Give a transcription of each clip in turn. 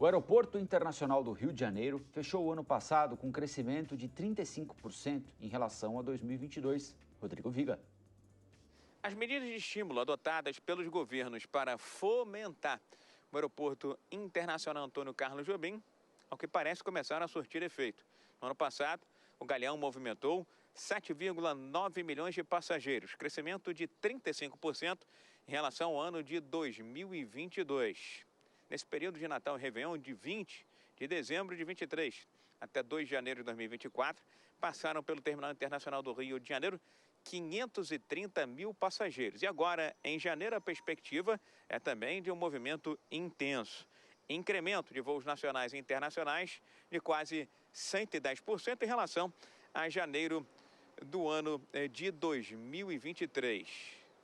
O Aeroporto Internacional do Rio de Janeiro fechou o ano passado com um crescimento de 35% em relação a 2022. Rodrigo Viga. As medidas de estímulo adotadas pelos governos para fomentar o Aeroporto Internacional Antônio Carlos Jobim, ao que parece, começaram a surtir efeito. No ano passado, o Galeão movimentou 7,9 milhões de passageiros, crescimento de 35% em relação ao ano de 2022. Nesse período de Natal e Réveillon, de 20 de dezembro de 23 até 2 de janeiro de 2024, passaram pelo Terminal Internacional do Rio de Janeiro 530 mil passageiros. E agora, em janeiro, a perspectiva é também de um movimento intenso. Incremento de voos nacionais e internacionais de quase 110% em relação a janeiro do ano de 2023.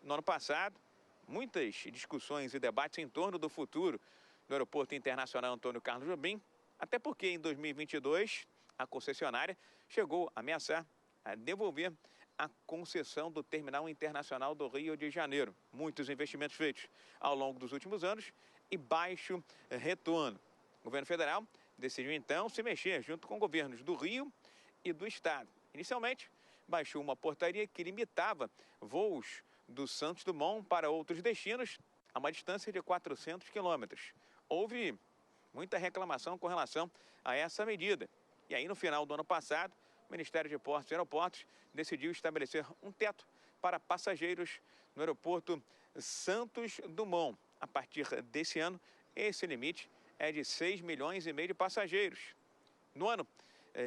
No ano passado, muitas discussões e debates em torno do futuro do Aeroporto Internacional Antônio Carlos Jobim, até porque em 2022 a concessionária chegou a ameaçar a devolver a concessão do Terminal Internacional do Rio de Janeiro. Muitos investimentos feitos ao longo dos últimos anos e baixo retorno. O governo federal decidiu então se mexer junto com governos do Rio e do Estado. Inicialmente, baixou uma portaria que limitava voos do Santos Dumont para outros destinos a uma distância de 400 quilômetros. Houve muita reclamação com relação a essa medida. E aí, no final do ano passado, o Ministério de Portos e Aeroportos decidiu estabelecer um teto para passageiros no aeroporto Santos Dumont. A partir desse ano, esse limite é de 6,5 milhões de passageiros. No ano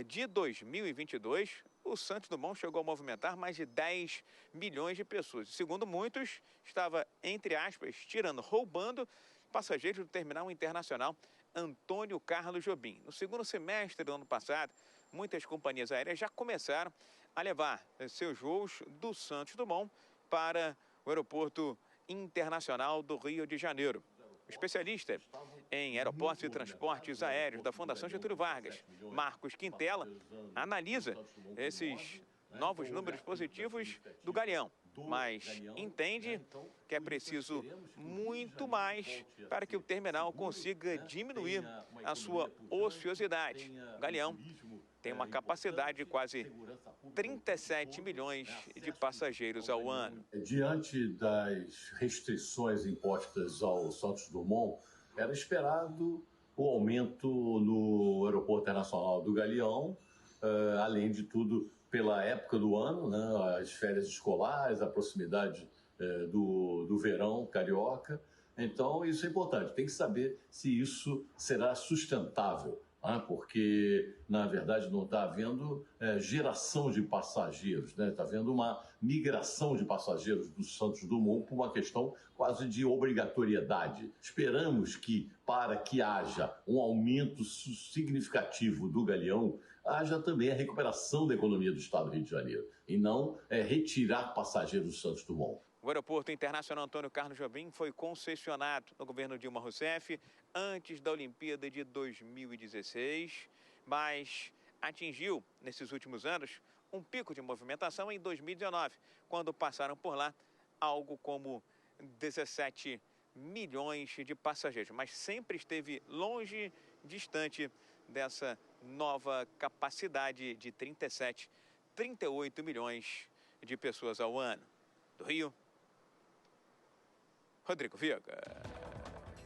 de 2022, o Santos Dumont chegou a movimentar mais de 10 milhões de pessoas. Segundo muitos, estava, entre aspas, roubando passageiros do Terminal Internacional Antônio Carlos Jobim. No segundo semestre do ano passado, muitas companhias aéreas já começaram a levar seus voos do Santos Dumont para o Aeroporto Internacional do Rio de Janeiro. O especialista em aeroportos e transportes aéreos da Fundação Getúlio Vargas, Marcos Quintela, analisa esses novos números positivos do Galeão, mas entende que é preciso muito mais para que o terminal consiga diminuir a sua ociosidade. O Galeão tem uma capacidade de quase 37 milhões de passageiros ao ano. Diante das restrições impostas ao Santos Dumont, era esperado o aumento no Aeroporto Internacional do Galeão, além de tudo, pela época do ano, né, as férias escolares, a proximidade do verão carioca. Então, isso é importante. Tem que saber se isso será sustentável, porque, na verdade, não está havendo geração de passageiros, né? Está havendo uma migração de passageiros do Santos Dumont por uma questão quase de obrigatoriedade. Esperamos que, para que haja um aumento significativo do Galeão, haja também a recuperação da economia do Estado do Rio de Janeiro, e não retirar passageiros do Santos Dumont. O Aeroporto Internacional Antônio Carlos Jobim foi concessionado no governo Dilma Rousseff antes da Olimpíada de 2016, mas atingiu, nesses últimos anos, um pico de movimentação em 2019, quando passaram por lá algo como 17 milhões de passageiros, mas sempre esteve longe, distante dessa nova capacidade de 37, 38 milhões de pessoas ao ano. Do Rio, Rodrigo Viga.